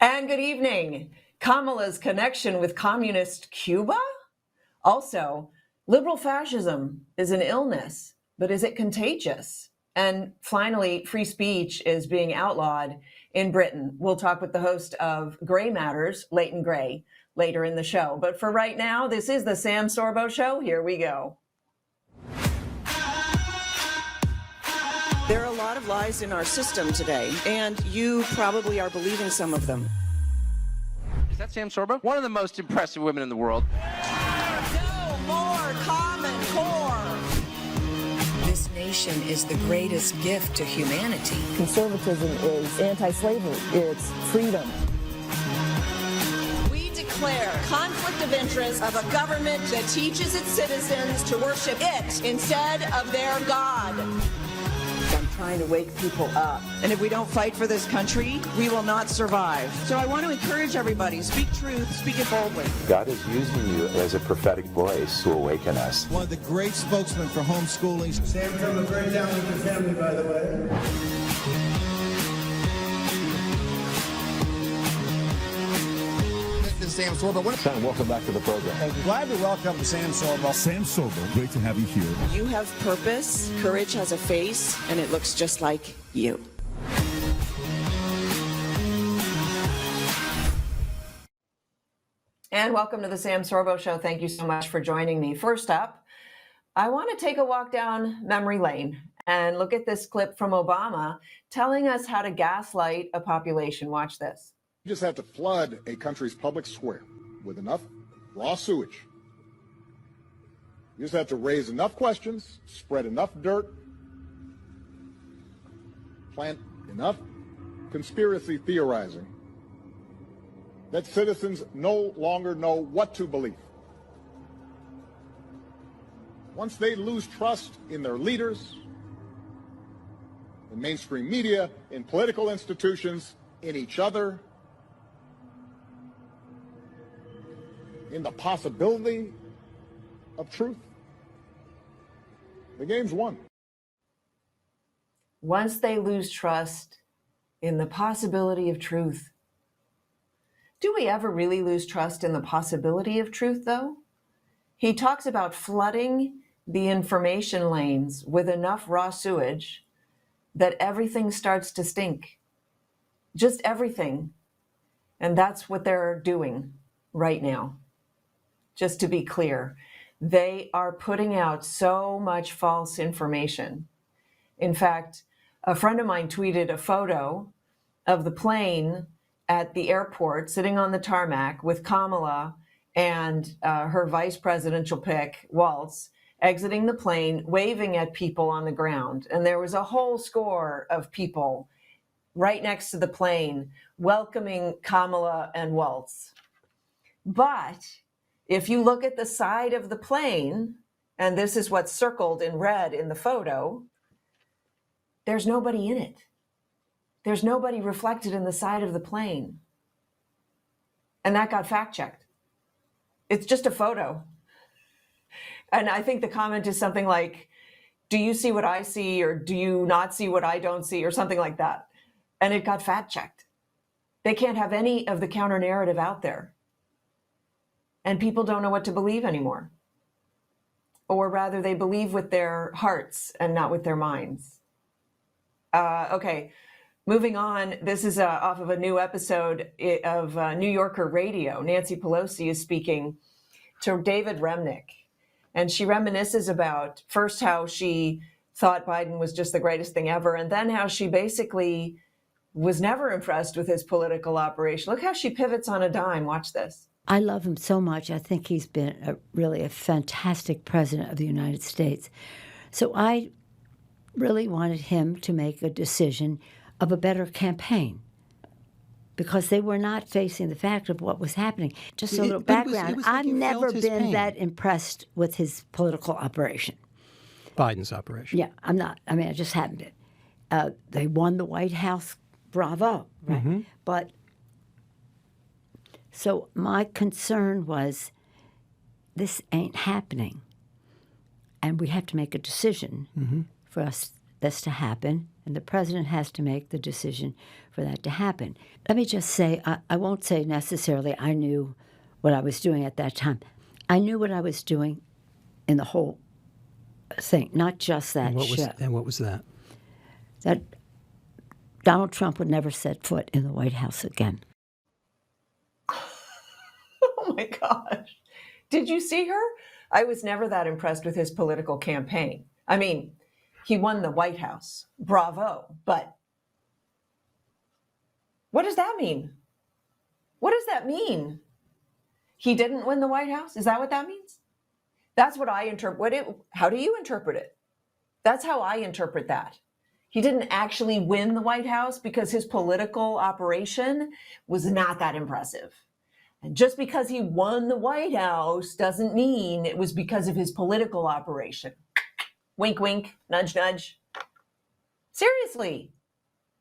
And good evening. Kamala's connection with communist Cuba? Also, liberal fascism is an illness, but is it contagious? And finally, free speech is being outlawed in Britain. We'll talk with the host of Gray Matters, Leighton Gray, later in the show. But for right now, this is the Sam Sorbo Show. Here we go. There are a lot of lies in our system today, and you probably are believing some of them. Is that Sam Sorbo? One of the most impressive women in the world. No more Common Core. This nation is the greatest gift to humanity. Conservatism is anti-slavery. It's freedom. We declare conflict of interest of a government that teaches its citizens to worship it instead of their God. I'm trying to wake people up. And if we don't fight for this country, we will not survive. So I want to encourage everybody, speak truth, speak it boldly. God is using you as a prophetic voice to awaken us. One of the great spokesmen for homeschooling. Sam from a very talented family, by the way. This is Sam Sorbo. Sam, welcome back to the program. Thank you. Glad to welcome Sam Sorbo. Sam Sorbo, great to have you here. You have purpose, courage has a face, and it looks just like you. And welcome to the Sam Sorbo Show. Thank you so much for joining me. First up, I want to take a walk down memory lane and look at this clip from Obama telling us how to gaslight a population. Watch this. You just have to flood a country's public square with enough raw sewage. You just have to raise enough questions, spread enough dirt, plant enough conspiracy theorizing that citizens no longer know what to believe. Once they lose trust in their leaders, in mainstream media, in political institutions, in each other, in the possibility of truth, the game's won. Once they lose trust in the possibility of truth. Do we ever really lose trust in the possibility of truth, though? He talks about flooding the information lanes with enough raw sewage that everything starts to stink. Just everything. And that's what they're doing right now. Just to be clear, they are putting out so much false information. In fact, a friend of mine tweeted a photo of the plane at the airport sitting on the tarmac with Kamala and her vice presidential pick, Waltz, exiting the plane, waving at people on the ground. And there was a whole score of people right next to the plane welcoming Kamala and Waltz. But if you look at the side of the plane, and this is what's circled in red in the photo, there's nobody in it. There's nobody reflected in the side of the plane. And that got fact-checked. It's just a photo. And I think the comment is something like, do you see what I see, or do you not see what I don't see, or something like that. And it got fact-checked. They can't have any of the counter-narrative out there. And people don't know what to believe anymore. Or rather, they believe with their hearts and not with their minds. Okay. Moving on, this is off of a new episode of New Yorker Radio. Nancy Pelosi is speaking to David Remnick, and she reminisces about first how she thought Biden was just the greatest thing ever, and then how she basically was never impressed with his political operation. Look how she pivots on a dime. Watch this. I love him so much. I think he's been really a fantastic president of the United States. So I really wanted him to make a decision of a better campaign, because they were not facing the fact of what was happening. Just a little background. I've never been that impressed with his political operation. Biden's operation. Yeah, I'm not. I mean, I just haven't been. They won the White House. Bravo. Right. Mm-hmm. But so my concern was, this ain't happening. And we have to make a decision for us this to happen, and the president has to make the decision for that to happen. Let me just say, I won't say necessarily I knew what I was doing at that time. I knew what I was doing in the whole thing, not just that ship. And what was that? That Donald Trump would never set foot in the White House again. Oh my gosh. Did you see her? I was never that impressed with his political campaign. I mean, he won the White House. Bravo. But what does that mean? What does that mean? He didn't win the White House? Is that what that means? That's what I interpret it. How do you interpret it? That's how I interpret that. He didn't actually win the White House because his political operation was not that impressive. And just because he won the White House doesn't mean it was because of his political operation. Wink, wink, nudge, nudge. Seriously,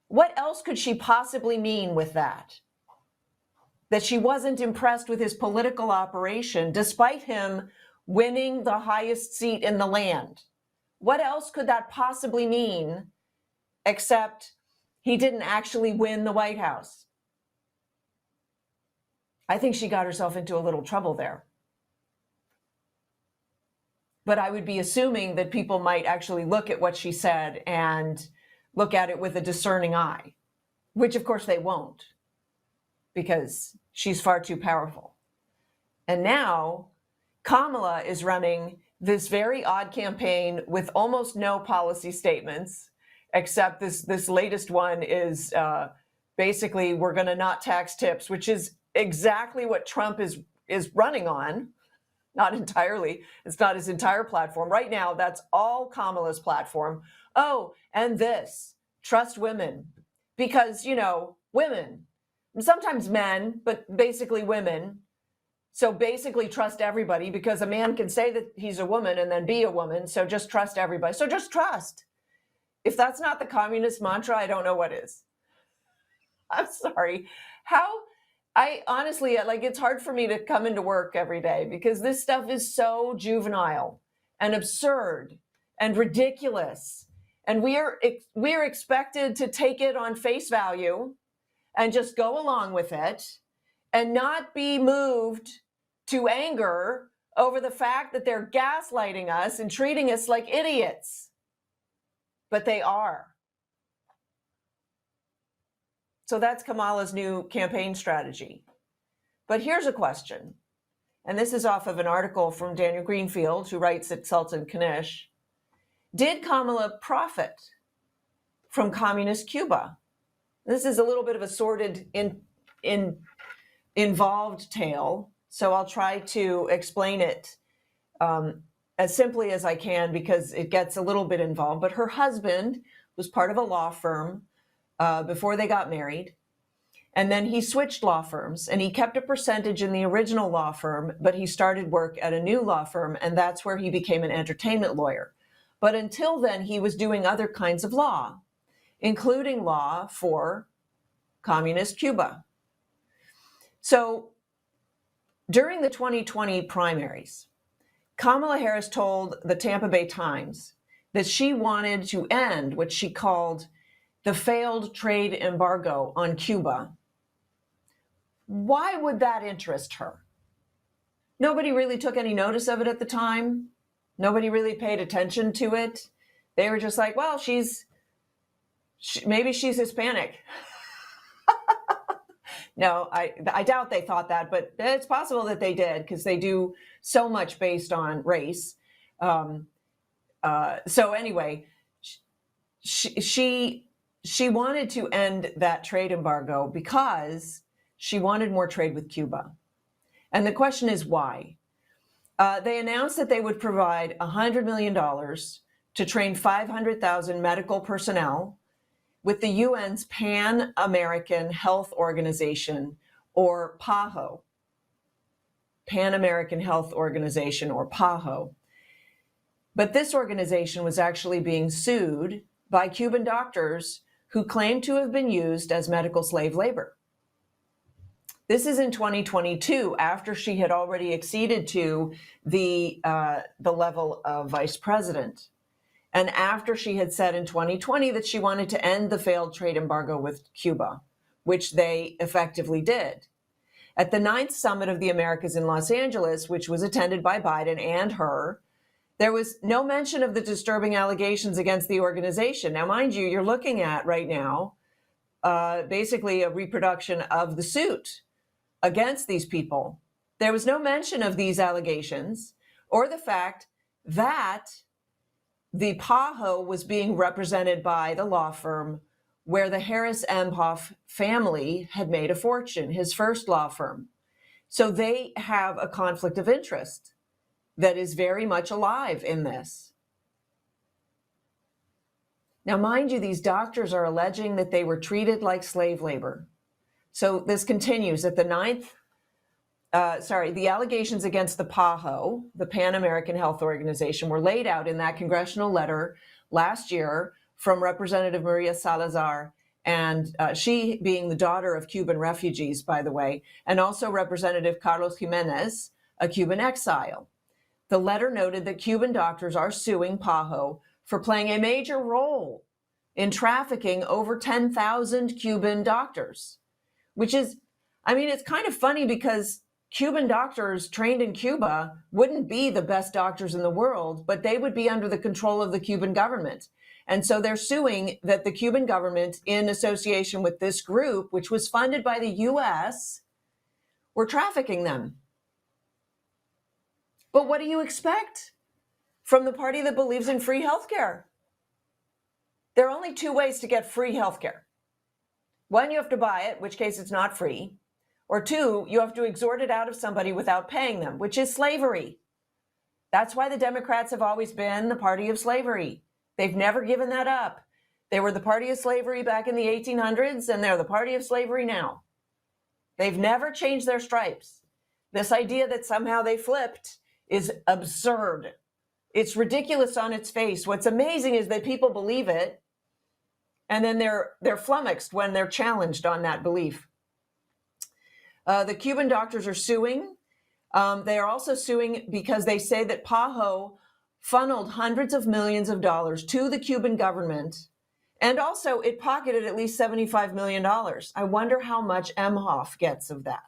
what else could she possibly mean with that? That she wasn't impressed with his political operation despite him winning the highest seat in the land. What else could that possibly mean except he didn't actually win the White House? I think she got herself into a little trouble there. But I would be assuming that people might actually look at what she said and look at it with a discerning eye, which of course they won't, because she's far too powerful. And now Kamala is running this very odd campaign with almost no policy statements, except this latest one is basically, we're going to not tax tips, which is exactly what Trump is running on. Not entirely. It's not his entire platform. Right now, that's all Kamala's platform. Oh, and this, trust women. Because, women, sometimes men, but basically women. So basically trust everybody, because a man can say that he's a woman and then be a woman. So just trust everybody. So just trust. If that's not the communist mantra, I don't know what is. I'm sorry. I honestly, it's hard for me to come into work every day because this stuff is so juvenile and absurd and ridiculous. And we are expected to take it on face value and just go along with it and not be moved to anger over the fact that they're gaslighting us and treating us like idiots. But they are. So that's Kamala's new campaign strategy. But here's a question, and this is off of an article from Daniel Greenfield, who writes at Sultan Kanish. Did Kamala profit from communist Cuba? This is a little bit of a sordid, involved tale, so I'll try to explain it as simply as I can because it gets a little bit involved. But her husband was part of a law firm before they got married. And then he switched law firms and he kept a percentage in the original law firm, but he started work at a new law firm, and that's where he became an entertainment lawyer. But until then, he was doing other kinds of law, including law for communist Cuba. So during the 2020 primaries, Kamala Harris told the Tampa Bay Times that she wanted to end what she called the failed trade embargo on Cuba. Why would that interest her? Nobody really took any notice of it at the time. Nobody really paid attention to it. They were just like, well, maybe she's Hispanic. No, I doubt they thought that, but it's possible that they did because they do so much based on race. So anyway, she wanted to end that trade embargo because she wanted more trade with Cuba. And the question is why? They announced that they would provide $100 million to train 500,000 medical personnel with the UN's Pan-American Health Organization, or PAHO. Pan-American Health Organization, or PAHO. But this organization was actually being sued by Cuban doctors who claimed to have been used as medical slave labor. This is in 2022, after she had already acceded to the level of vice president. and after she had said in 2020 that she wanted to end the failed trade embargo with Cuba, which they effectively did. At the 9th Summit of the Americas in Los Angeles, which was attended by Biden and her, there was no mention of the disturbing allegations against the organization. Now, mind you, you're looking at right now basically a reproduction of the suit against these people. There was no mention of these allegations or the fact that the PAHO was being represented by the law firm where the Harris Emhoff family had made a fortune, his first law firm. So they have a conflict of interest that is very much alive in this. Now, mind you, these doctors are alleging that they were treated like slave labor. So this continues at the the allegations against the PAHO, the Pan American Health Organization, were laid out in that congressional letter last year from Representative Maria Salazar, and she being the daughter of Cuban refugees, by the way, and also Representative Carlos Jimenez, a Cuban exile. The letter noted that Cuban doctors are suing PAHO for playing a major role in trafficking over 10,000 Cuban doctors, which is, I mean, it's kind of funny because Cuban doctors trained in Cuba wouldn't be the best doctors in the world, but they would be under the control of the Cuban government. And so they're suing that the Cuban government, in association with this group, which was funded by the US, were trafficking them. But what do you expect from the party that believes in free healthcare? There are only two ways to get free healthcare. One, you have to buy it, in which case it's not free. Or two, you have to extort it out of somebody without paying them, which is slavery. That's why the Democrats have always been the party of slavery. They've never given that up. They were the party of slavery back in the 1800s, and they're the party of slavery now. They've never changed their stripes. This idea that somehow they flipped is absurd. It's ridiculous on its face. What's amazing is that people believe it, and then they're flummoxed when they're challenged on that belief. The Cuban doctors are suing. They are also suing because they say that PAHO funneled hundreds of millions of dollars to the Cuban government, and also it pocketed at least $75 million. I wonder how much Emhoff gets of that.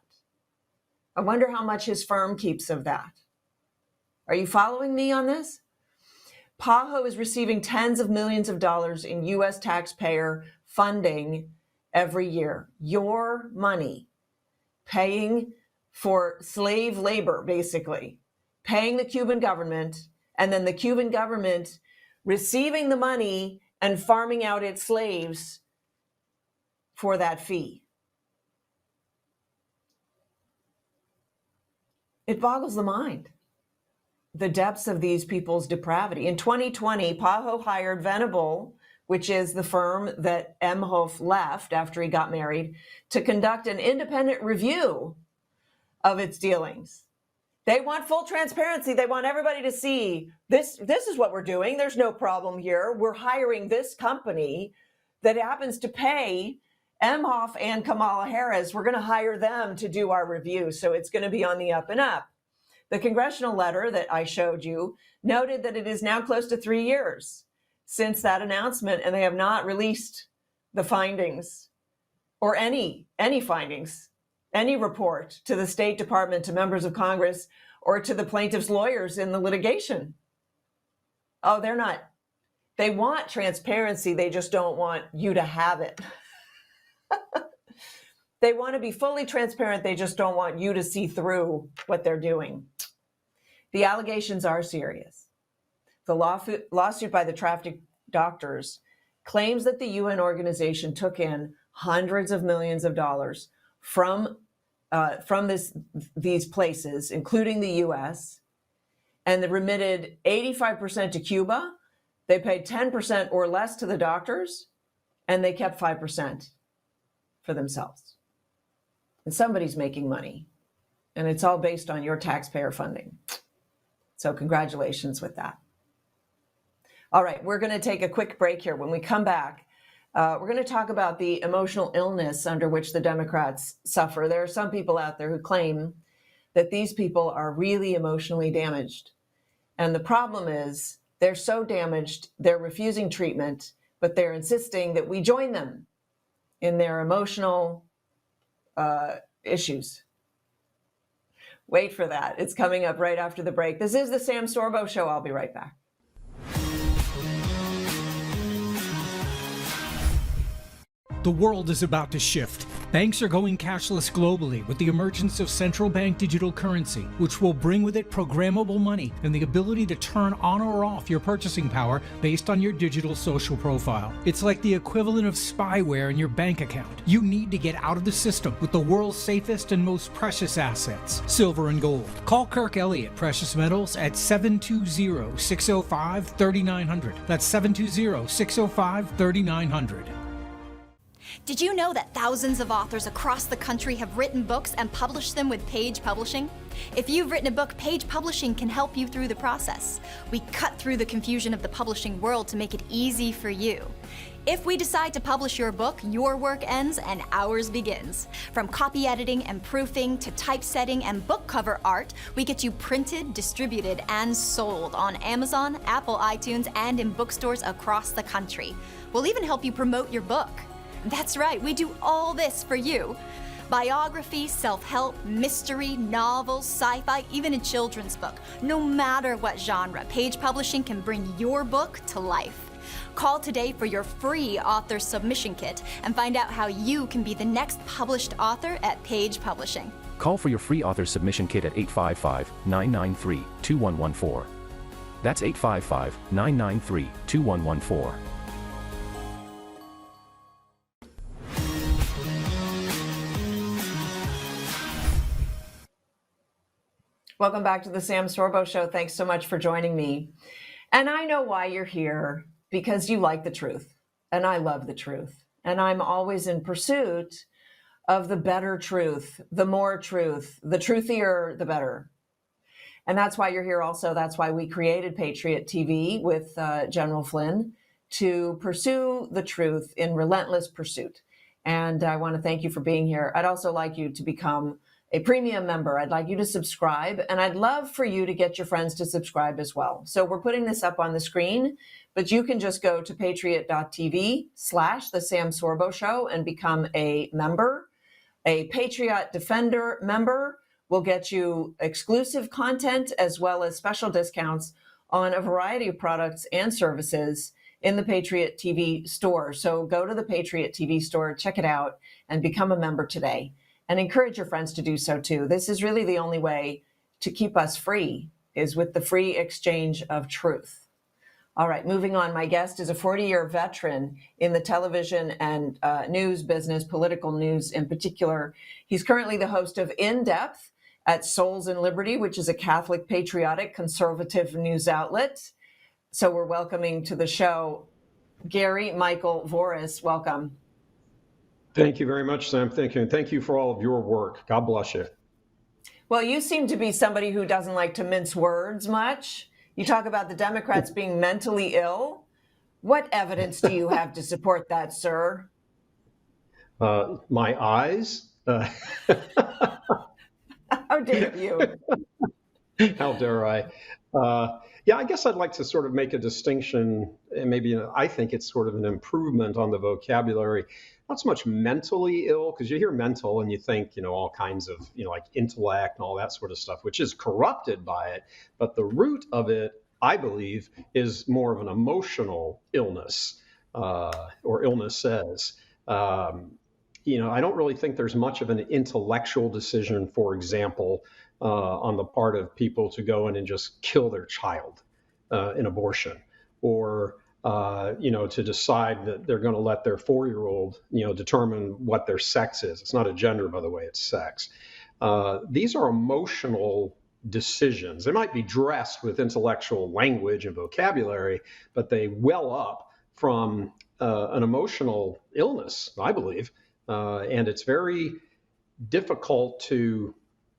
I wonder how much his firm keeps of that. Are you following me on this? PAHO is receiving tens of millions of dollars in U.S. taxpayer funding every year. Your money, paying for slave labor, basically, paying the Cuban government, and then the Cuban government receiving the money and farming out its slaves for that fee. It boggles the mind, the depths of these people's depravity. In 2020, PAHO hired Venable, which is the firm that Emhoff left after he got married, to conduct an independent review of its dealings. They want full transparency. They want everybody to see this is what we're doing. There's no problem here. We're hiring this company that happens to pay Emhoff and Kamala Harris. We're going to hire them to do our review. So it's going to be on the up and up. The congressional letter that I showed you noted that it is now close to 3 years since that announcement, and they have not released the findings or any findings, any report to the State Department, to members of Congress, or to the plaintiffs' lawyers in the litigation. Oh, they're not. They want transparency. They just don't want you to have it. They want to be fully transparent. They just don't want you to see through what they're doing. The allegations are serious. The lawsuit by the trafficked doctors claims that the UN organization took in hundreds of millions of dollars from these places, including the U.S., and they remitted 85% to Cuba. They paid 10% or less to the doctors, and they kept 5% for themselves. And somebody's making money, and it's all based on your taxpayer funding. So congratulations with that. All right, we're going to take a quick break here. When we come back, we're going to talk about the emotional illness under which the Democrats suffer. There are some people out there who claim that these people are really emotionally damaged. And the problem is They're so damaged, they're refusing treatment, but they're insisting that we join them in their emotional issues. Wait for that. It's coming up right after the break. This is the Sam Sorbo Show. I'll be right back. The world is about to shift. Banks are going cashless globally with the emergence of central bank digital currency, which will bring with it programmable money and the ability to turn on or off your purchasing power based on your digital social profile. It's like the equivalent of spyware in your bank account. You need to get out of the system with the world's safest and most precious assets, silver and gold. Call Kirk Elliott Precious Metals at 720-605-3900. That's 720-605-3900. Did you know that thousands of authors across the country have written books and published them with Page Publishing? If you've written a book, Page Publishing can help you through the process. We cut through the confusion of the publishing world to make it easy for you. If we decide to publish your book, your work ends and ours begins. From copy editing and proofing to typesetting and book cover art, we get you printed, distributed, and sold on Amazon, Apple iTunes, and in bookstores across the country. We'll even help you promote your book. That's right, we do all this for you. Biography, self-help, mystery, novels, sci-fi, even a children's book. No matter what genre, Page Publishing can bring your book to life. Call today for your free author submission kit and find out how you can be the next published author at Page Publishing. Call for your free author submission kit at 855-993-2114. That's 855-993-2114. Welcome back to the Sam Sorbo Show. Thanks so much for joining me. And I know why you're here, because you like the truth. And I love the truth. And I'm always in pursuit of the better truth, the more truth, the truthier, the better. And that's why you're here also. That's why we created Patriot TV with General Flynn, to pursue the truth in relentless pursuit. And I want to thank you for being here. I'd also like you to become a premium member. I'd like you to subscribe, and I'd love for you to get your friends to subscribe as well. So we're putting this up on the screen, but you can just go to patriot.tv/The Sam Sorbo Show and become a member. A Patriot Defender member will get you exclusive content as well as special discounts on a variety of products and services in the Patriot TV store. So go to the Patriot TV store, check it out, and become a member today. And encourage your friends to do so too. This is really the only way to keep us free, is with the free exchange of truth. All right, moving on. My guest is a 40-year veteran in the television and news business, political news in particular. He's currently the host of In Depth at Souls and Liberty, which is a Catholic, patriotic, conservative news outlet. So we're welcoming to the show Gary Michael Voris. Welcome. Thank you very much, Sam. Thank you. And thank you for all of your work. God bless you. Well, you seem to be somebody who doesn't like to mince words much. You talk about the Democrats being mentally ill. What evidence do you have to support that, sir? My eyes. How dare you? How dare I? Yeah, I guess I'd like to sort of make a distinction, and maybe I think it's sort of an improvement on the vocabulary. Not so much mentally ill, because you hear mental and you think, all kinds of, like intellect and all that sort of stuff, which is corrupted by it. But the root of it, I believe, is more of an emotional illness, or illnesses. I don't really think there's much of an intellectual decision, for example, on the part of people to go in and just kill their child in abortion, or to decide that they're going to let their 4-year-old, determine what their sex is. It's not a gender, by the way, it's sex. These are emotional decisions. They might be dressed with intellectual language and vocabulary, but they well up from an emotional illness, I believe. And it's very difficult to,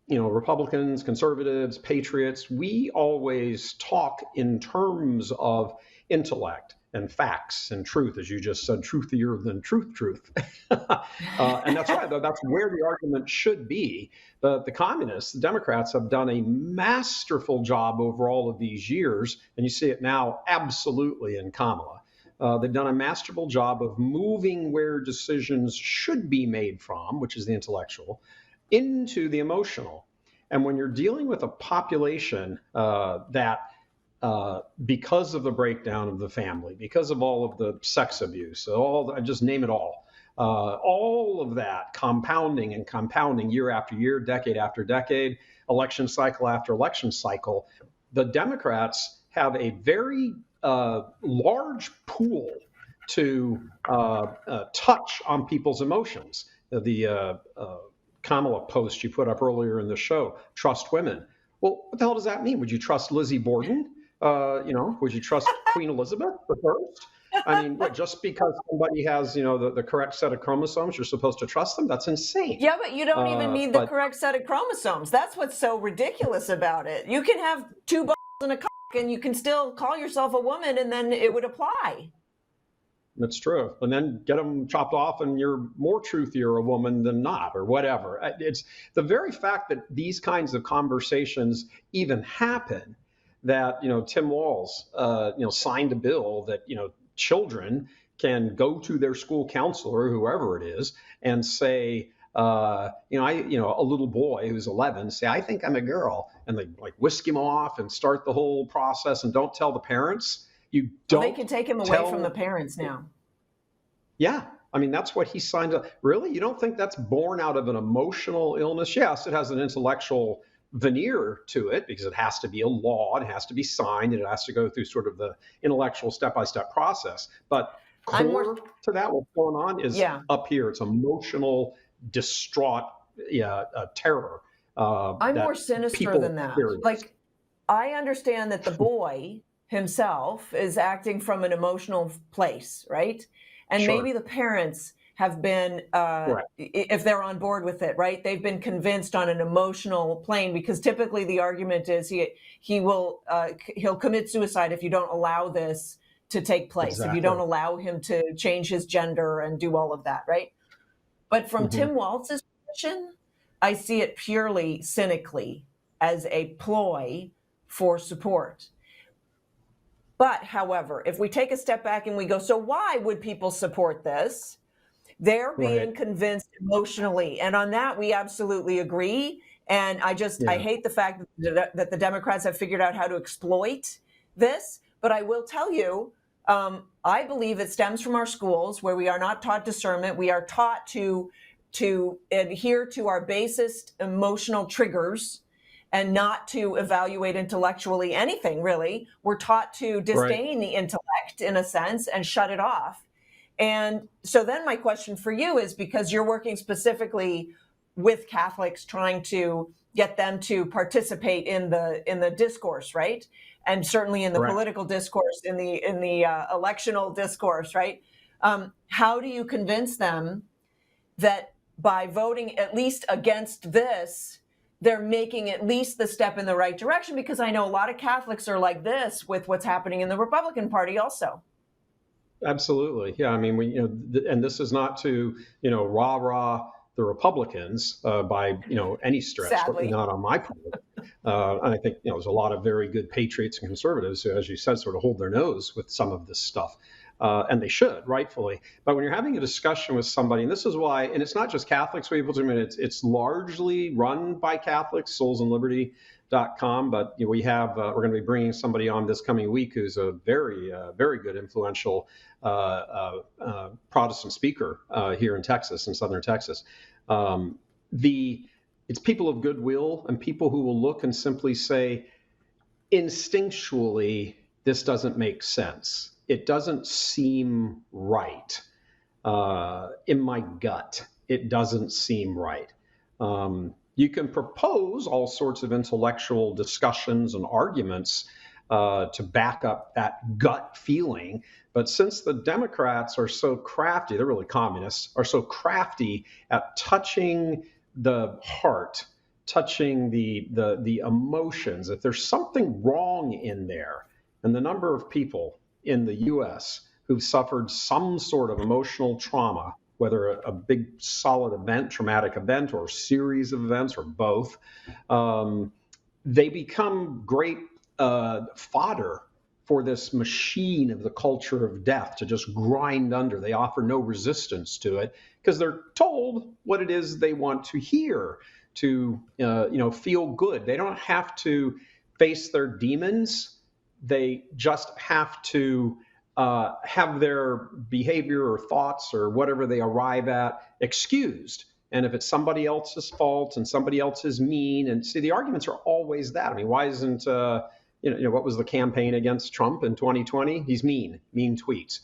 Republicans, conservatives, patriots, we always talk in terms of intellect and facts and truth, as you just said, truthier than truth. And that's right. That's where the argument should be. But the communists, the Democrats, have done a masterful job over all of these years, and you see it now absolutely in Kamala. They've done a masterful job of moving where decisions should be made from, which is the intellectual, into the emotional. And when you're dealing with a population that because of the breakdown of the family, because of all of the sex abuse, I just name it all of that compounding and compounding year after year, decade after decade, election cycle after election cycle, the Democrats have a very large pool to touch on people's emotions. The Kamala post you put up earlier in the show, trust women. Well, what the hell does that mean? Would you trust Lizzie Borden? Would you trust Queen Elizabeth I? I mean, what, just because somebody has, the correct set of chromosomes, you're supposed to trust them? That's insane. Yeah, but you don't even need the correct set of chromosomes. That's what's so ridiculous about it. You can have two balls and a cock, and you can still call yourself a woman, and then it would apply. That's true. And then get them chopped off and you're more truthier a woman than not, or whatever. It's the very fact that these kinds of conversations even happen that, Tim Walz, signed a bill that, children can go to their school counselor, whoever it is, and say, a little boy who's 11 say, I think I'm a girl. And they whisk him off and start the whole process and don't tell the parents. You don't. They can take him away from the parents now. Yeah. I mean, that's what he signed up. Really? You don't think that's born out of an emotional illness? Yes, it has an intellectual veneer to it because it has to be a law, it has to be signed, and it has to go through sort of the intellectual step-by-step process. But core to that, what's going on is up here. It's emotional, distraught terror. I'm more sinister than that. I understand that the boy himself is acting from an emotional place, right? And maybe the parents have been, if they're on board with it, right? They've been convinced on an emotional plane, because typically the argument is he'll commit suicide if you don't allow this to take place, if you don't allow him to change his gender and do all of that, right? But from Tim Walz's position, I see it purely cynically as a ploy for support. But, however, if we take a step back and we go, so why would people support this? They're being convinced emotionally. And on that, we absolutely agree. And I hate the fact that the Democrats have figured out how to exploit this. But I will tell you, I believe it stems from our schools, where we are not taught discernment. We are taught to adhere to our basest emotional triggers and not to evaluate intellectually anything, really. We're taught to disdain the intellect, in a sense, and shut it off. And so then my question for you is, because you're working specifically with Catholics, trying to get them to participate in the discourse, right? And certainly in the political discourse, in the electional discourse, right? How do you convince them that by voting at least against this, they're making at least the step in the right direction? Because I know a lot of Catholics are like this with what's happening in the Republican Party also. Absolutely. Yeah. I mean, and this is not to, rah-rah the Republicans by, any stretch, certainly not on my part. And I think, there's a lot of very good patriots and conservatives who, as you said, sort of hold their nose with some of this stuff. And they should, rightfully. But when you're having a discussion with somebody, and this is why, and it's not just Catholics, it's largely run by Catholics, soulsandliberty.com. But we have, we're going to be bringing somebody on this coming week who's a very, very good, influential Protestant speaker here in Texas, in Southern Texas. It's people of goodwill and people who will look and simply say, instinctually, this doesn't make sense. It doesn't seem right. In my gut, it doesn't seem right. You can propose all sorts of intellectual discussions and arguments to back up that gut feeling. But since the Democrats are so crafty, they're really communists, are so crafty at touching the heart, touching the emotions, if there's something wrong in there, and the number of people in the U.S. who've suffered some sort of emotional trauma, whether a big solid event, traumatic event, or a series of events, or both, they become great fodder for this machine of the culture of death to just grind under. They offer no resistance to it because they're told what it is they want to hear to feel good. They don't have to face their demons. They just have to have their behavior or thoughts or whatever they arrive at excused. And if it's somebody else's fault and somebody else is mean, and see, the arguments are always that. I mean, why isn't what was the campaign against Trump in 2020? He's mean tweets.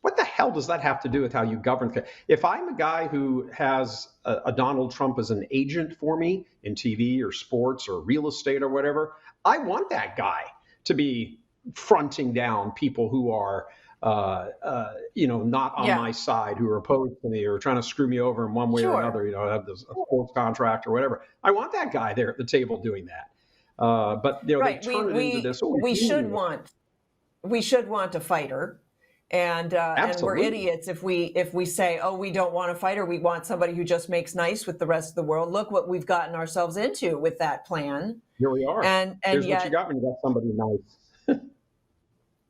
What the hell does that have to do with how you govern? If I'm a guy who has a Donald Trump as an agent for me in TV or sports or real estate or whatever, I want that guy to be fronting down people who are not on my side, who are opposed to me or trying to screw me over in one way or another, have this sports contract or whatever. I want that guy there at the table doing that. But they turn it into this. We should want a fighter, and we're idiots if we say, oh, we don't want a fighter. We want somebody who just makes nice with the rest of the world. Look what we've gotten ourselves into with that plan. Here we are. And here's yet, what you got when you got somebody nice.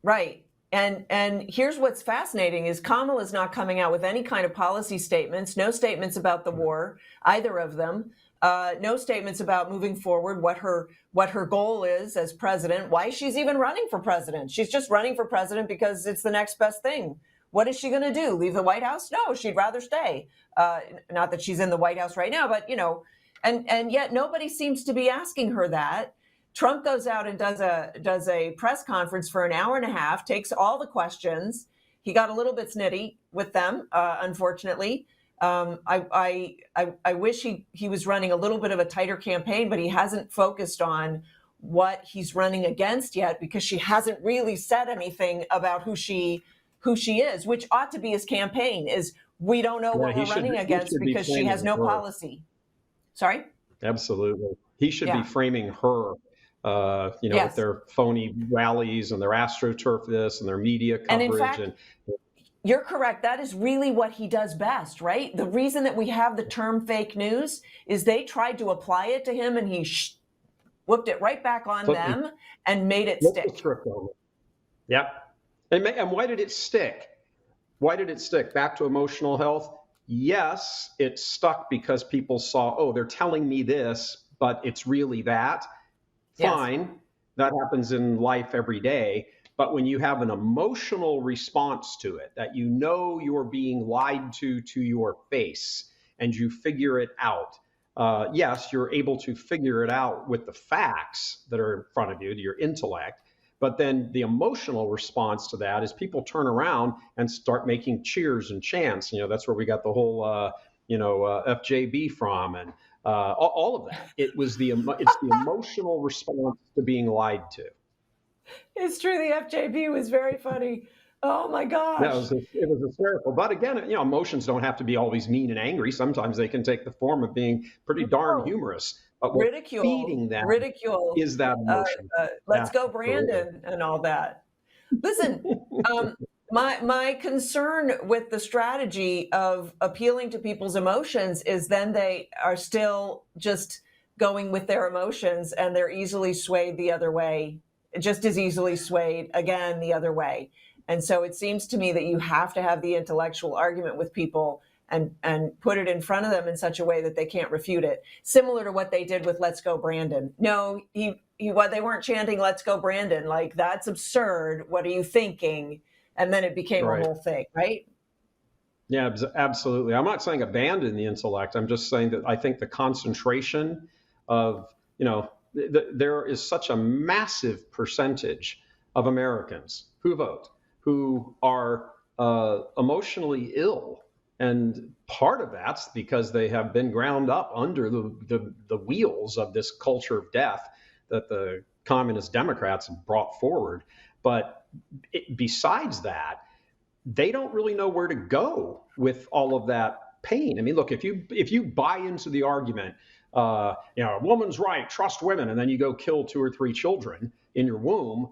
Right. And here's what's fascinating is Kamala's not coming out with any kind of policy statements, no statements about the war, either of them. No statements about moving forward, what her goal is as president, why she's even running for president. She's just running for president because it's the next best thing. What is she going to do? Leave the White House? No, she'd rather stay. Not that she's in the White House right now, but, and yet nobody seems to be asking her that. Trump goes out and does a press conference for an hour and a half, takes all the questions. He got a little bit snitty with them, unfortunately. I wish he was running a little bit of a tighter campaign, but he hasn't focused on what he's running against yet because she hasn't really said anything about who she is, which ought to be his campaign. Is we don't know what we're running against because she has no policy. Sorry? Absolutely. He should be framing her. With their phony rallies and their AstroTurf this and their media coverage. And in fact, you're correct. That is really what he does best, right? The reason that we have the term fake news is they tried to apply it to him and he whooped it right back on them and made it stick. Yep. And why did it stick? Why did it stick? Back to emotional health. Yes, it stuck because people saw, oh, they're telling me this, but it's really that. Fine. Yes. That happens in life every day. But when you have an emotional response to it, that you're being lied to your face and you figure it out, yes, you're able to figure it out with the facts that are in front of you, your intellect. But then the emotional response to that is people turn around and start making cheers and chants. That's where we got the whole, FJB from and all of that. It's the emotional response to being lied to. It's true. The FJB was very funny. Oh my gosh. It was hysterical. But again, emotions don't have to be always mean and angry. Sometimes they can take the form of being pretty darn humorous. But feeding them is that emotion. Let's go, Brandon, and all that. Listen, my concern with the strategy of appealing to people's emotions is then they are still just going with their emotions and they're easily swayed the other way, just as easily swayed again the other way. And so it seems to me that you have to have the intellectual argument with people and put it in front of them in such a way that they can't refute it. Similar to what they did with Let's Go Brandon. No, they weren't chanting Let's Go Brandon. Like, that's absurd. What are you thinking? And then it became a whole thing, right? Yeah, absolutely. I'm not saying abandon the intellect. I'm just saying that I think the concentration of, there is such a massive percentage of Americans who vote, who are emotionally ill. And part of that's because they have been ground up under the wheels of this culture of death that the communist Democrats have brought forward. But besides that, they don't really know where to go with all of that pain. I mean, look, if you buy into the argument, a woman's right, trust women, and then you go kill 2 or 3 children in your womb,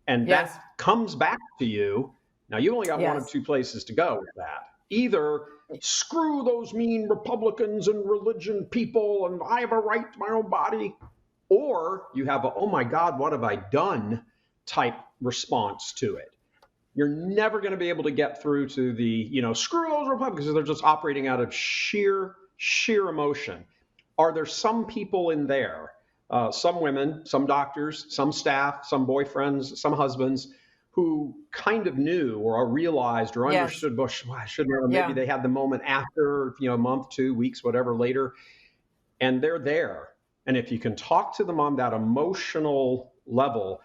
And Yes. that comes back to you. Now, you only got one of Yes. two places to go with that. Either screw those mean Republicans and religion people, and I have a right to my own body, or you have a, oh my God, what have I done type response to it. You're never going to be able to get through to the, screw those Republicans, because they're just operating out of sheer emotion. Are there some people in there, some women, some doctors, some staff, some boyfriends, some husbands, who kind of knew or realized or Yes. understood, well, I shouldn't have, maybe Yeah. they had the moment after, a month, 2 weeks, whatever later, and they're there. And if you can talk to them on that emotional level,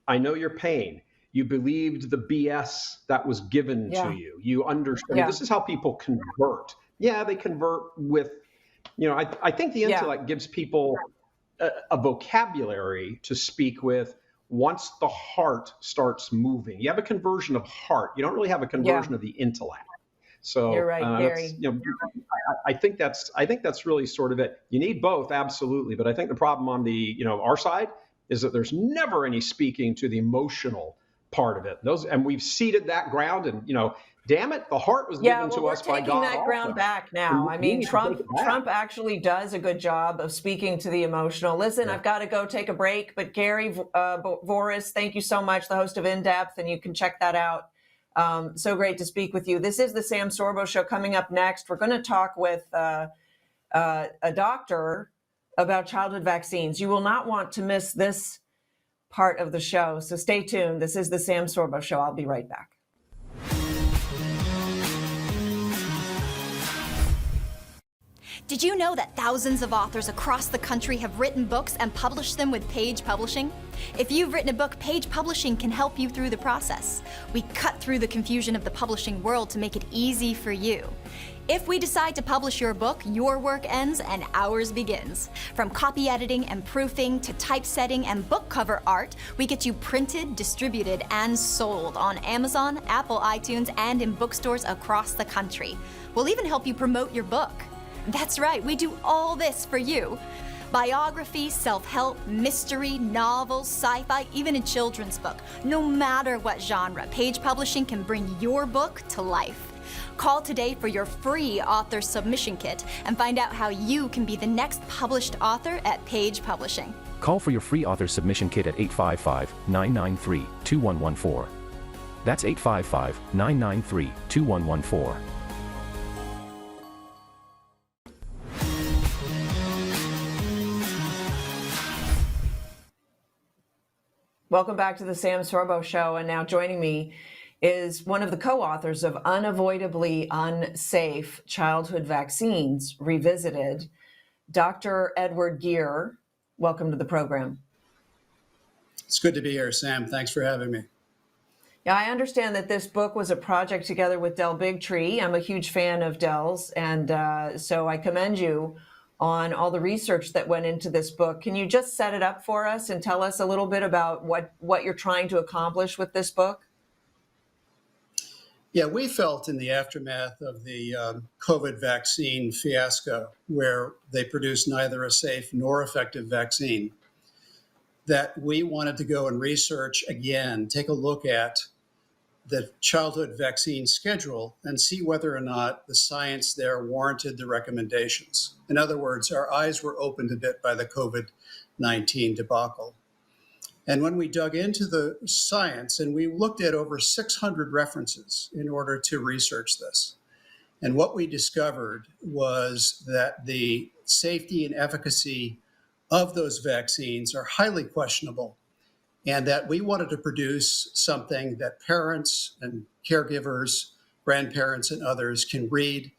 I know your pain. You believed the BS that was given Yeah. to you. You understand. Yeah. This is how people convert. Yeah, they convert with, I think the intellect gives people a vocabulary to speak with once the heart starts moving. You have a conversion of heart. You don't really have a conversion of the intellect. So You're right, Gary. I think that's really sort of it. You need both, absolutely. But I think the problem on the, our side is that there's never any speaking to the emotional part of it. And we've ceded that ground, and damn it, the heart was given to us by God. We're taking that ground back now. I mean, Trump actually does a good job of speaking to the emotional. Listen, I've got to go take a break, but Gary Voris, thank you so much, the host of In Depth, and you can check that out. So great to speak with you. This is the Sam Sorbo Show. Coming up next, we're going to talk with a doctor about childhood vaccines. You will not want to miss this part of the show, so stay tuned. This is the Sam Sorbo Show. I'll be right back. Did you know that thousands of authors across the country have written books and published them with Page Publishing? If you've written a book, Page Publishing can help you through the process. We cut through the confusion of the publishing world to make it easy for you. If we decide to publish your book, your work ends and ours begins. From copy editing and proofing to typesetting and book cover art, we get you printed, distributed, and sold on Amazon, Apple iTunes, and in bookstores across the country. We'll even help you promote your book. That's right, we do all this for you. Biography, self-help, mystery, novels, sci-fi, even a children's book. No matter what genre, Page Publishing can bring your book to life. Call today for your free author submission kit and find out how you can be the next published author at Page Publishing. Call for your free author submission kit at 855-993-2114. That's 855-993-2114. Welcome back to the Sam Sorbo Show. And now joining me is one of the co-authors of Unavoidably Unsafe Childhood Vaccines Revisited, Dr. Edward Geer. Welcome to the program. It's good to be here, Sam. Thanks for having me. Yeah, I understand that this book was a project together with Del Bigtree. I'm a huge fan of Del's, and so I commend you on all the research that went into this book. Can you just set it up for us and tell us a little bit about what you're trying to accomplish with this book? Yeah, we felt in the aftermath of the COVID vaccine fiasco, where they produced neither a safe nor effective vaccine, that we wanted to go and research again, take a look at the childhood vaccine schedule and see whether or not the science there warranted the recommendations. In other words, our eyes were opened a bit by the COVID-19 debacle. And when we dug into the science, and we looked at over 600 references in order to research this, and what we discovered was that the safety and efficacy of those vaccines are highly questionable, and that we wanted to produce something that parents and caregivers, grandparents, and others can read,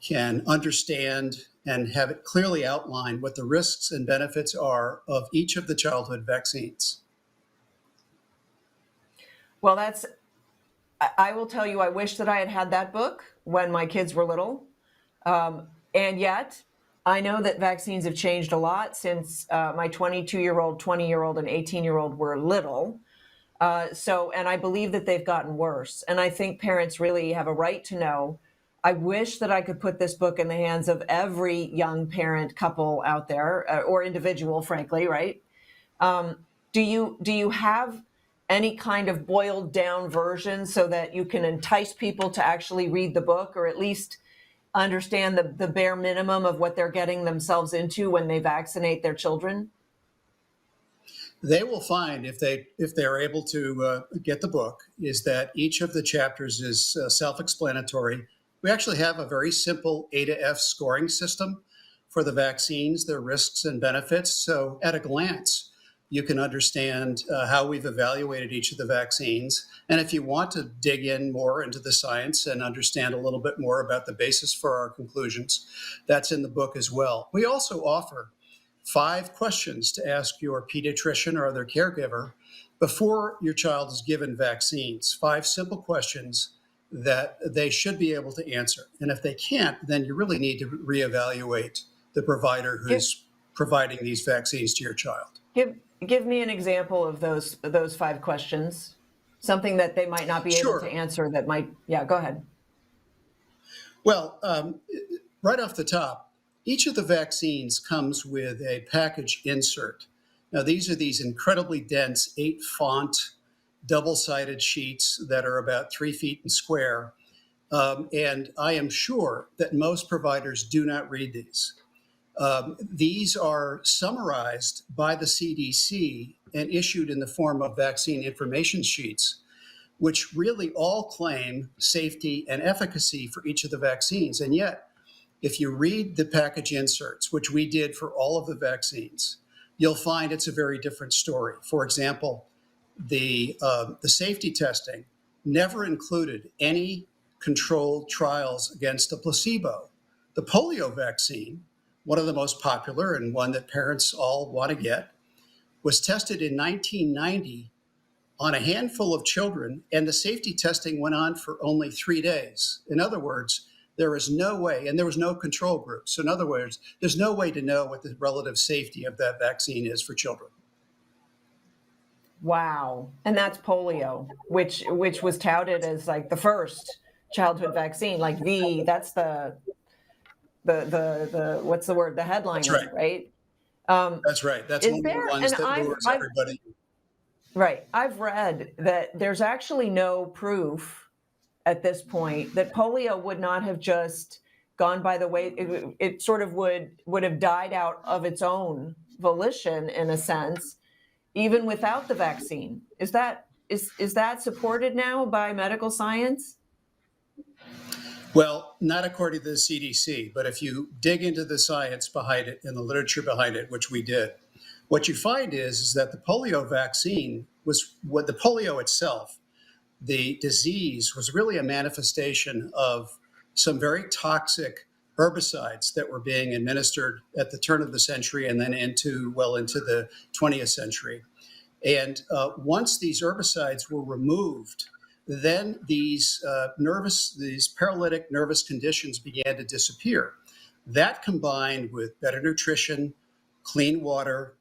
can understand, and have it clearly outlined what the risks and benefits are of each of the childhood vaccines. Well, I will tell you, I wish that I had had that book when my kids were little. And yet, I know that vaccines have changed a lot since my 22-year-old, 20-year-old, and 18-year-old were little. And I believe that they've gotten worse. And I think parents really have a right to know. I wish that I could put this book in the hands of every young parent couple out there, or individual, frankly, right? Do you have any kind of boiled down version so that you can entice people to actually read the book, or at least understand the bare minimum of what they're getting themselves into when they vaccinate their children? They will find, if they're able to get the book, is that each of the chapters is self-explanatory. We actually have a very simple A to F scoring system for the vaccines, their risks and benefits. So at a glance, you can understand how we've evaluated each of the vaccines. And if you want to dig in more into the science and understand a little bit more about the basis for our conclusions, that's in the book as well. We also offer 5 questions to ask your pediatrician or other caregiver before your child is given vaccines. 5 simple questions that they should be able to answer. And if they can't, then you really need to reevaluate the provider who's providing these vaccines to your child. Give me an example of those 5 questions, something that they might not be able to answer that might, go ahead. Well, right off the top, each of the vaccines comes with a package insert. Now, these are these incredibly dense 8-font, double-sided sheets that are about 3 feet in square. And I am sure that most providers do not read these. These are summarized by the CDC and issued in the form of vaccine information sheets, which really all claim safety and efficacy for each of the vaccines. And yet, if you read the package inserts, which we did for all of the vaccines, you'll find it's a very different story. For example, the safety testing never included any controlled trials against a placebo. The polio vaccine, one of the most popular and one that parents all want to get, was tested in 1990 on a handful of children, and the safety testing went on for only 3 days. In other words, there is no way, and there was no control group. So in other words, there's no way to know what the relative safety of that vaccine is for children. Wow. And that's polio, which was touted as like the first childhood vaccine, like that's the what's the word? The headline, right? That's right. That's one of the ones that lures everybody. Right. I've read that there's actually no proof at this point that polio would not have just gone by the way it sort of would have died out of its own volition, in a sense, even without the vaccine. Is that supported now by medical science? Well, not according to the CDC, but if you dig into the science behind it and the literature behind it, which we did, what you find is that the polio vaccine was what the polio itself, the disease, was really a manifestation of some very toxic herbicides that were being administered at the turn of the century and then into the 20th century. And once these herbicides were removed, then these paralytic nervous conditions began to disappear. That combined with better nutrition, clean water,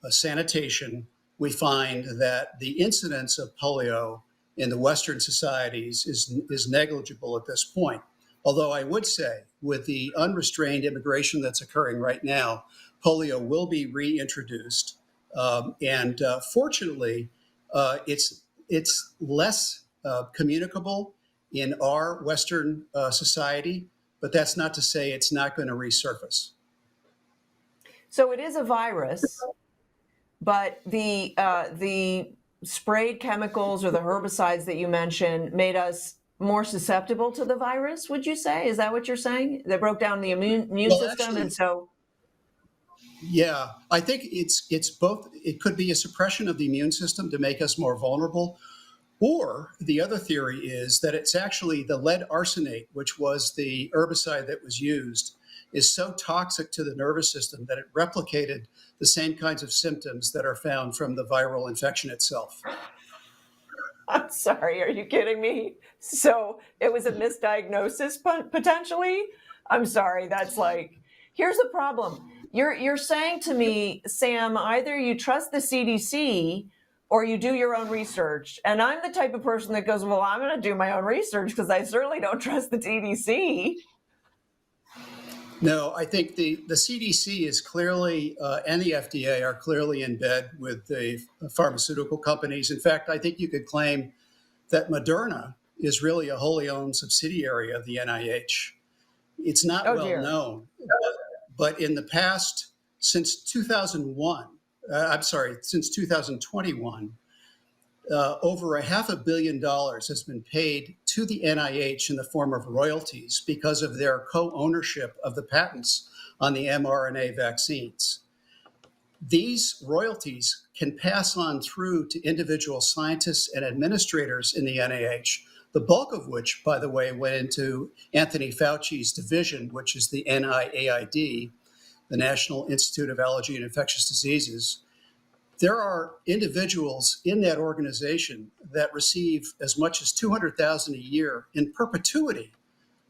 sanitation, we find that the incidence of polio in the Western societies is negligible at this point. Although I would say, with the unrestrained immigration that's occurring right now, polio will be reintroduced. And fortunately, it's less communicable in our Western society, but that's not to say it's not going to resurface. So it is a virus, but the sprayed chemicals or the herbicides that you mentioned made us more susceptible to the virus, would you say? Is that what you're saying? They broke down the immune system, actually, and so... Yeah, I think it's both. It could be a suppression of the immune system to make us more vulnerable, or the other theory is that it's actually the lead arsenate, which was the herbicide that was used, is so toxic to the nervous system that it replicated the same kinds of symptoms that are found from the viral infection itself. I'm sorry, are you kidding me? So it was a misdiagnosis potentially? I'm sorry, that's like, here's the problem. You're saying to me, Sam, either you trust the CDC or you do your own research. And I'm the type of person that goes, well, I'm going to do my own research because I certainly don't trust the CDC. No, I think the CDC is clearly, and the FDA are clearly in bed with the pharmaceutical companies. In fact, I think you could claim that Moderna is really a wholly owned subsidiary of the NIH. It's not well known, but in the past, since 2001, since 2021, over $500 million has been paid to the NIH in the form of royalties because of their co-ownership of the patents on the mRNA vaccines. These royalties can pass on through to individual scientists and administrators in the NIH, the bulk of which, by the way, went into Anthony Fauci's division, which is the NIAID, the National Institute of Allergy and Infectious Diseases. There are individuals in that organization that receive as much as $200,000 a year in perpetuity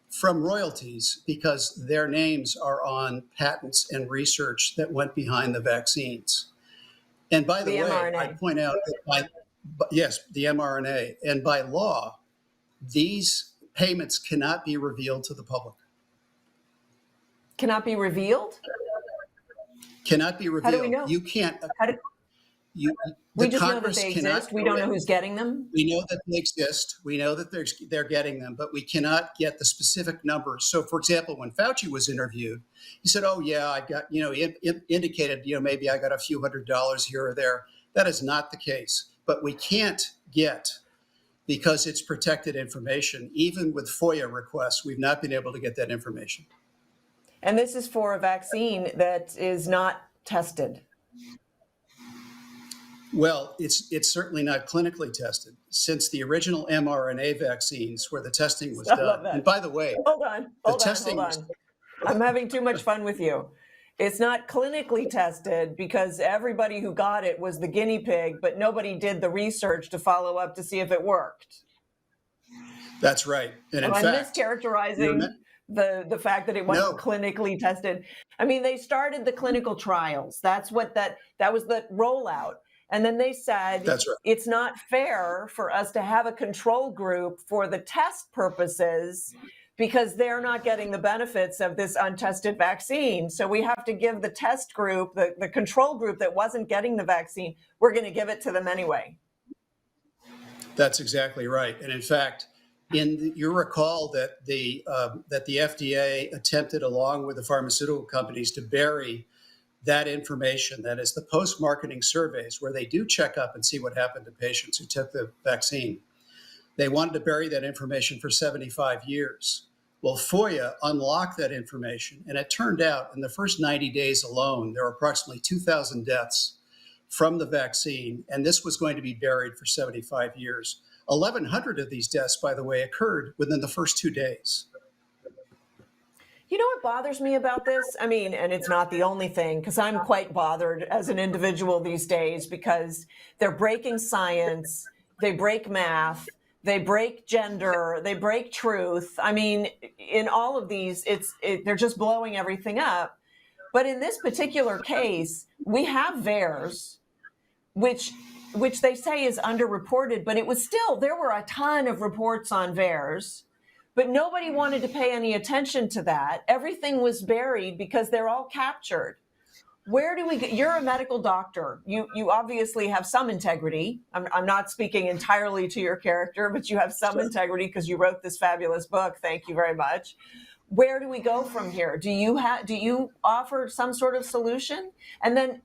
from royalties because their names are on patents and research that went behind the vaccines. And by the way, mRNA. I point out that the mRNA, and by law, these payments cannot be revealed to the public. Cannot be revealed? Cannot be revealed. How do we know? You can't. We just know that they exist. We don't know who's getting them. We know that they exist. We know that they're getting them, but we cannot get the specific numbers. So, for example, when Fauci was interviewed, he said, "Oh yeah, I got," he indicated, maybe I got a few $100s here or there. That is not the case. But we can't get, because it's protected information. Even with FOIA requests, we've not been able to get that information. And this is for a vaccine that is not tested. Well, it's certainly not clinically tested since the original mRNA vaccines where the testing was done. And by the way, hold on. I'm having too much fun with you. It's not clinically tested because everybody who got it was the guinea pig, but nobody did the research to follow up to see if it worked. That's right. And in fact, mischaracterizing the fact that it wasn't clinically tested. I mean, they started the clinical trials. That was the rollout. And then they said, that's right, it's not fair for us to have a control group for the test purposes because they're not getting the benefits of this untested vaccine. So we have to give the test group, the control group that wasn't getting the vaccine, we're going to give it to them anyway. That's exactly right. And in fact, you recall that the FDA attempted, along with the pharmaceutical companies, to bury that information, that is the post-marketing surveys where they do check up and see what happened to patients who took the vaccine. They wanted to bury that information for 75 years. Well, FOIA unlocked that information, and it turned out in the first 90 days alone, there were approximately 2,000 deaths from the vaccine, and this was going to be buried for 75 years. 1,100 of these deaths, by the way, occurred within the first 2 days. You know what bothers me about this? I mean, and it's not the only thing, because I'm quite bothered as an individual these days because they're breaking science, they break math, they break gender, they break truth. I mean, in all of these, they're just blowing everything up. But in this particular case, we have VAERS, which they say is underreported, but it was still, there were a ton of reports on VAERS. But nobody wanted to pay any attention to that. Everything was buried because they're all captured. Where do we get? You're a medical doctor. You obviously have some integrity. I'm not speaking entirely to your character, but you have some integrity because you wrote this fabulous book. Thank you very much. Where do we go from here? Do you offer some sort of solution? And then,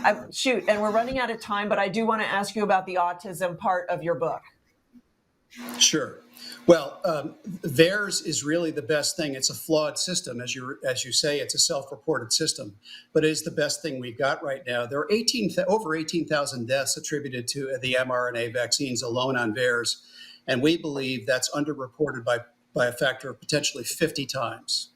and we're running out of time, but I do want to ask you about the autism part of your book. Sure. Well, VAERS is really the best thing. It's a flawed system, as you say. It's a self-reported system, but it is the best thing we got right now. There are over 18,000 deaths attributed to the mRNA vaccines alone on VAERS, and we believe that's underreported by a factor of potentially 50 times.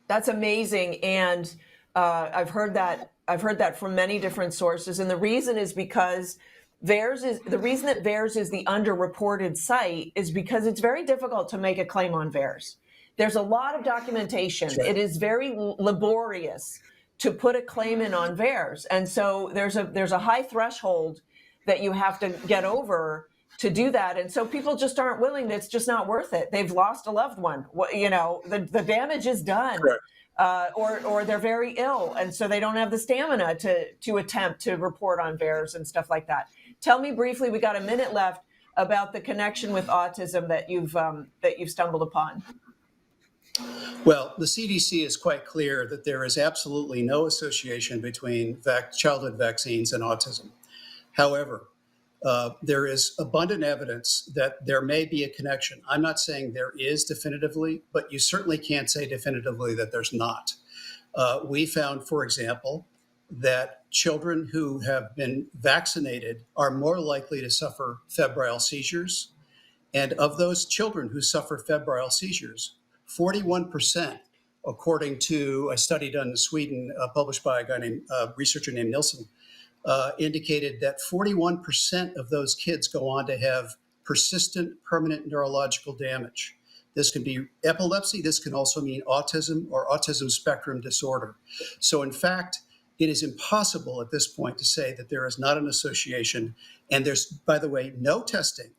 That's amazing, and I've heard that from many different sources, and the reason is because the reason that VAERS is the underreported site is because it's very difficult to make a claim on VAERS. There's a lot of documentation. Sure. It is very laborious to put a claim in on VAERS. And so there's a high threshold that you have to get over to do that. And so people just aren't willing. It's just not worth it. They've lost a loved one. The damage is done. Or they're very ill, and so they don't have the stamina to attempt to report on VAERS and stuff like that. Tell me briefly, we got a minute left, about the connection with autism that you've stumbled upon. Well, the CDC is quite clear that there is absolutely no association between childhood vaccines and autism. However, there is abundant evidence that there may be a connection. I'm not saying there is definitively, but you certainly can't say definitively that there's not. We found, for example, that children who have been vaccinated are more likely to suffer febrile seizures. And of those children who suffer febrile seizures, 41%, according to a study done in Sweden, published by a researcher named Nilsson, indicated that 41% of those kids go on to have persistent permanent neurological damage. This can be epilepsy. This can also mean autism or autism spectrum disorder. So in fact, it is impossible at this point to say that there is not an association. And there's, by the way, no testing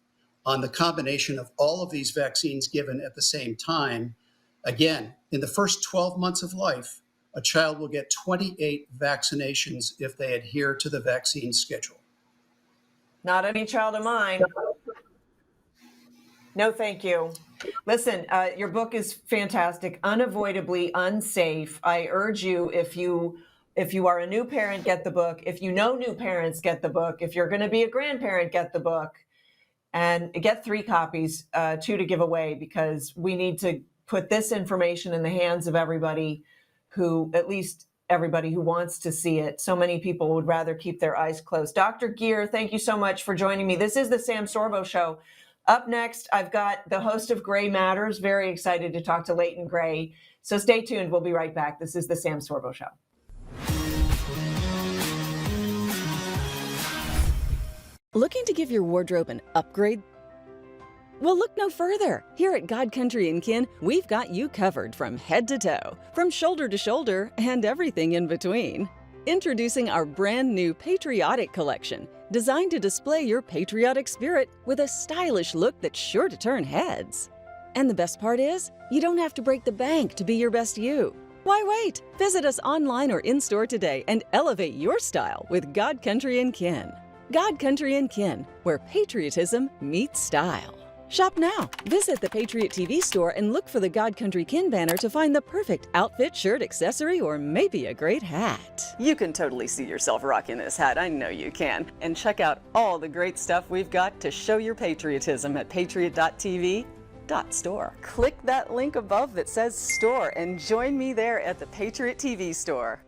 on the combination of all of these vaccines given at the same time. Again, in the first 12 months of life, a child will get 28 vaccinations if they adhere to the vaccine schedule. Not any child of mine. No, thank you. Listen, your book is fantastic, Unavoidably Unsafe. I urge you, if you are a new parent, get the book. If you know new parents, get the book. If you're going to be a grandparent, get the book. And get 3 copies, 2 to give away, because we need to put this information in the hands of everybody who, at least everybody who wants to see it. So many people would rather keep their eyes closed. Dr. Geer, thank you so much for joining me. This is the Sam Sorbo Show. Up next, I've got the host of Gray Matters. Very excited to talk to Leighton Gray. So stay tuned. We'll be right back. This is the Sam Sorbo Show. Looking to give your wardrobe an upgrade? Well, look no further. Here at God Country & Kin, we've got you covered from head to toe, from shoulder to shoulder, and everything in between. Introducing our brand new Patriotic Collection, designed to display your patriotic spirit with a stylish look that's sure to turn heads. And the best part is, you don't have to break the bank to be your best you. Why wait? Visit us online or in-store today and elevate your style with God Country & Kin. God Country & Kin, where patriotism meets style. Shop now. Visit the Patriot TV store and look for the God Country Kin banner to find the perfect outfit, shirt, accessory, or maybe a great hat. You can totally see yourself rocking this hat. I know you can. And check out all the great stuff we've got to show your patriotism at patriot.tv.store. Click that link above that says store and join me there at the Patriot TV store.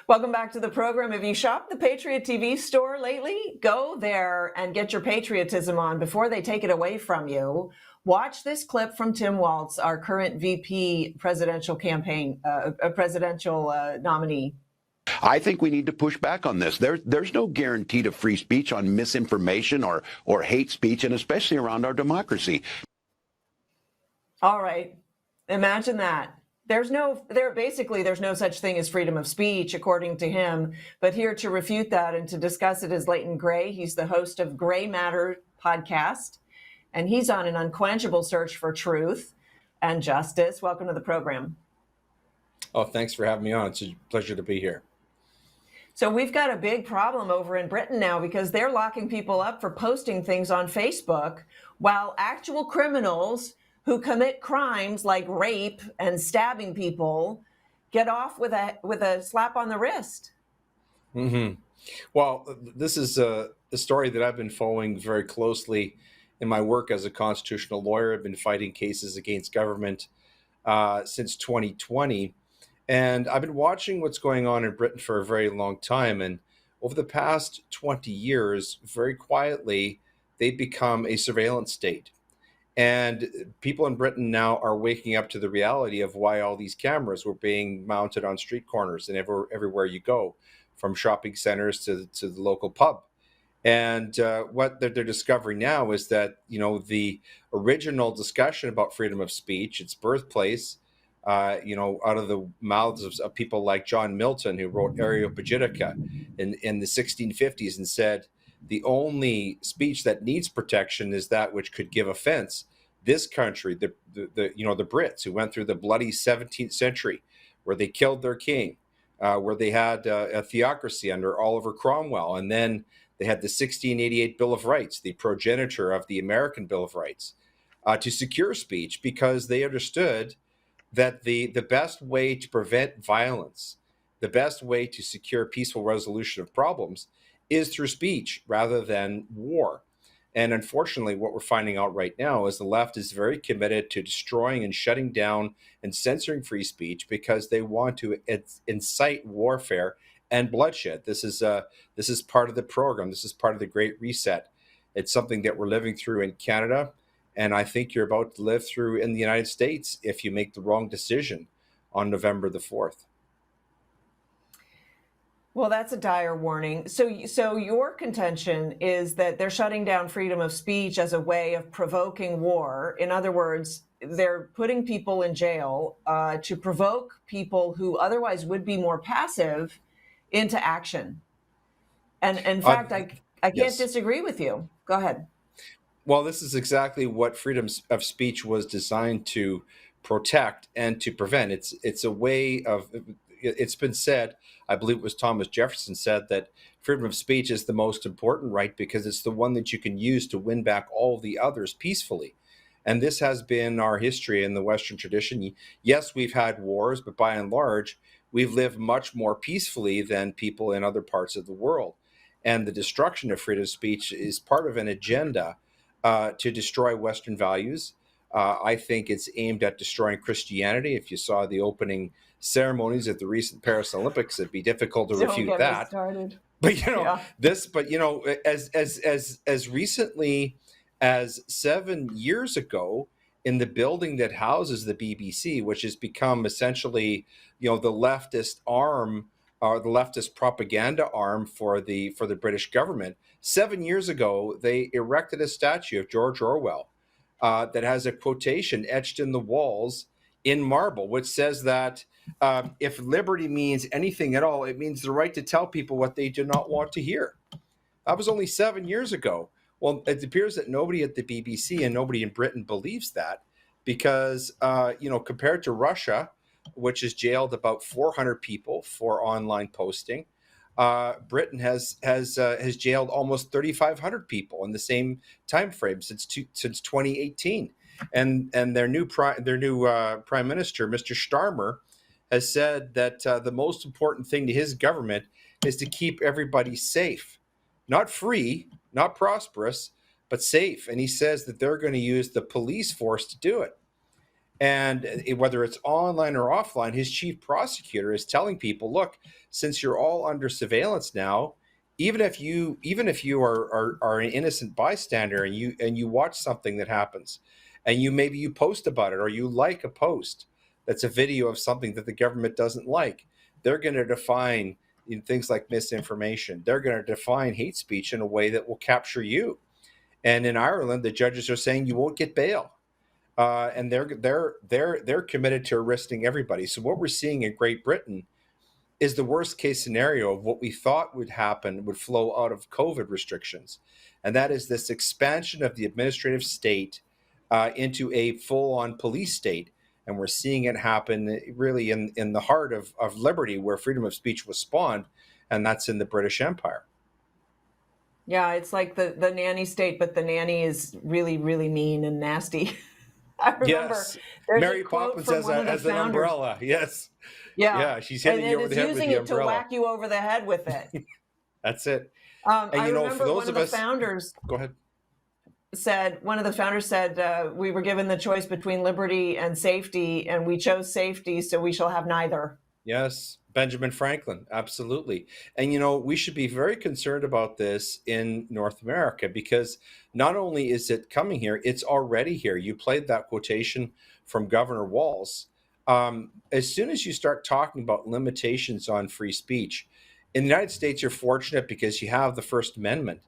Welcome back to the program. Have you shopped the Patriot TV store lately? Go there and get your patriotism on before they take it away from you. Watch this clip from Tim Walz, our current VP presidential campaign, presidential nominee. I think we need to push back on this. There's no guarantee to free speech on misinformation or hate speech, and especially around our democracy. All right. Imagine that. There's no such thing as freedom of speech, according to him. But here to refute that and to discuss it is Leighton Gray. He's the host of Gray Matters podcast, and he's on an unquenchable search for truth and justice. Welcome to the program. Oh, thanks for having me on. It's a pleasure to be here. So we've got a big problem over in Britain now because they're locking people up for posting things on Facebook, while actual criminals who commit crimes like rape and stabbing people get off with a slap on the wrist. Mm-hmm. Well, this is a story that I've been following very closely in my work as a constitutional lawyer. I've been fighting cases against government since 2020. And I've been watching what's going on in Britain for a very long time. And over the past 20 years, very quietly, they've become a surveillance state. And people in Britain now are waking up to the reality of why all these cameras were being mounted on street corners and everywhere you go, from shopping centers to the local pub. And what they're discovering now is that, the original discussion about freedom of speech, its birthplace, out of the mouths of people like John Milton, who wrote Areopagitica in the 1650s and said, the only speech that needs protection is that which could give offense. This country, the Brits, who went through the bloody 17th century, where they killed their king, where they had a theocracy under Oliver Cromwell, and then they had the 1688 Bill of Rights, the progenitor of the American Bill of Rights, to secure speech, because they understood that the best way to prevent violence, the best way to secure peaceful resolution of problems, is through speech rather than war. And unfortunately, what we're finding out right now is the left is very committed to destroying and shutting down and censoring free speech because they want to incite warfare and bloodshed. This is part of the program. This is part of the Great Reset. It's something that we're living through in Canada, and I think you're about to live through in the United States if you make the wrong decision on November the 4th. Well, that's a dire warning. So your contention is that they're shutting down freedom of speech as a way of provoking war. In other words, they're putting people in jail to provoke people who otherwise would be more passive into action. And in fact, I can't yes. disagree with you. Go ahead. Well, this is exactly what freedom of speech was designed to protect and to prevent. It's a way of, it's been said, I believe it was Thomas Jefferson said, that freedom of speech is the most important right because it's the one that you can use to win back all the others peacefully. And this has been our history in the Western tradition. Yes, we've had wars, but by and large, we've lived much more peacefully than people in other parts of the world. And the destruction of freedom of speech is part of an agenda to destroy Western values. I think it's aimed at destroying Christianity. If you saw the opening ceremonies at the recent Paris Olympics, it'd be difficult to refute that. But as recently as 7 years ago, in the building that houses the BBC, which has become essentially, the leftist arm or the leftist propaganda arm for the British government, 7 years ago, they erected a statue of George Orwell that has a quotation etched in the walls in marble, which says that if liberty means anything at all, it means the right to tell people what they do not want to hear. That was only 7 years ago. Well, it appears that nobody at the BBC and nobody in Britain believes that because, compared to Russia, which has jailed about 400 people for online posting, Britain has jailed almost 3,500 people in the same time frame since 2018, and their new prime minister, Mr. Starmer, has said that the most important thing to his government is to keep everybody safe, not free, not prosperous, but safe. And he says that they're going to use the police force to do it. And whether it's online or offline, his chief prosecutor is telling people, look, since you're all under surveillance now, even if you are an innocent bystander and you watch something that happens and you post about it or you like a post that's a video of something that the government doesn't like, they're going to define things like misinformation. They're going to define hate speech in a way that will capture you. And in Ireland, the judges are saying you won't get bail. And they're committed to arresting everybody. So what we're seeing in Great Britain is the worst case scenario of what we thought would happen would flow out of COVID restrictions. And that is this expansion of the administrative state into a full-on police state. And we're seeing it happen really in the heart of liberty, where freedom of speech was spawned, and that's in the British Empire. Yeah, it's like the nanny state, but the nanny is really, really mean and nasty. I remember there's Mary a quote Poppins from has, one of the has an founders. umbrella. Yes. Yeah. She's hitting you over the head with the umbrella. And it's using it to whack you over the head with it. That's it. And I remember for those one of the founders. Go ahead. One of the founders said, we were given the choice between liberty and safety, and we chose safety, so we shall have neither. Yes, Benjamin Franklin, absolutely. And, we should be very concerned about this in North America because not only is it coming here, it's already here. You played that quotation from Governor Walz. As soon as you start talking about limitations on free speech, in the United States, you're fortunate because you have the First Amendment.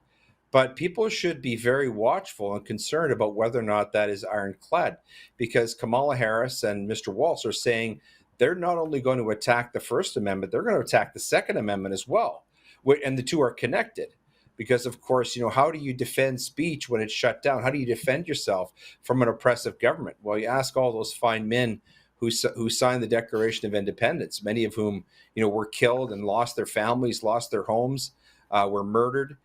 But people should be very watchful and concerned about whether or not that is ironclad, because Kamala Harris and Mr. Waltz are saying they're not only going to attack the First Amendment, they're going to attack the Second Amendment as well. And the two are connected. Because, of course, how do you defend speech when it's shut down? How do you defend yourself from an oppressive government? Well, you ask all those fine men who signed the Declaration of Independence, many of whom, were killed and lost their families, lost their homes, were murdered.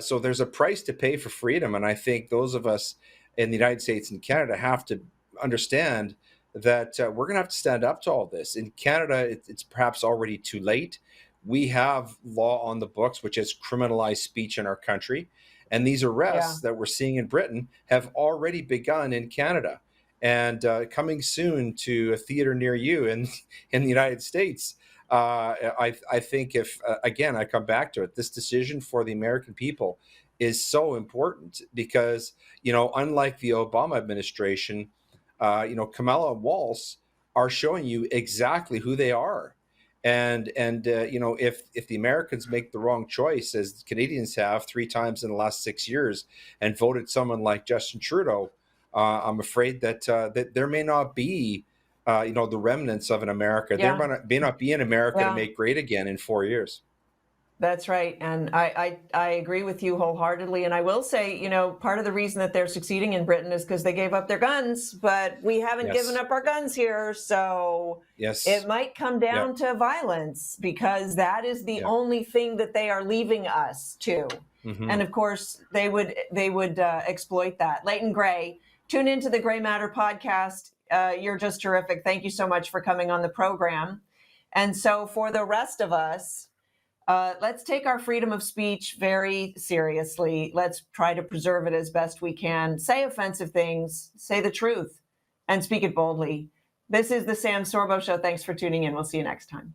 So there's a price to pay for freedom. And I think those of us in the United States and Canada have to understand that we're going to have to stand up to all this. In Canada, it's perhaps already too late. We have law on the books which has criminalized speech in our country. And these arrests that we're seeing in Britain have already begun in Canada and coming soon to a theater near you in the United States. I think if, again, I come back to it, this decision for the American people is so important because, unlike the Obama administration, Kamala and Walz are showing you exactly who they are. And if the Americans make the wrong choice, as Canadians have 3 times in the last 6 years, and voted someone like Justin Trudeau, I'm afraid that that there may not be the remnants of an America. Yeah. There may not be an America Yeah. to make great again in 4 years. That's right. And I agree with you wholeheartedly. And I will say, part of the reason that they're succeeding in Britain is because they gave up their guns, but we haven't given up our guns here. So it might come down to violence because that is the only thing that they are leaving us to. Mm-hmm. And of course, they would exploit that. Leighton Gray, tune into the Gray Matter podcast. You're just terrific. Thank you so much for coming on the program. And so for the rest of us, let's take our freedom of speech very seriously. Let's try to preserve it as best we can. Say offensive things, say the truth, and speak it boldly. This is the Sam Sorbo Show. Thanks for tuning in. We'll see you next time.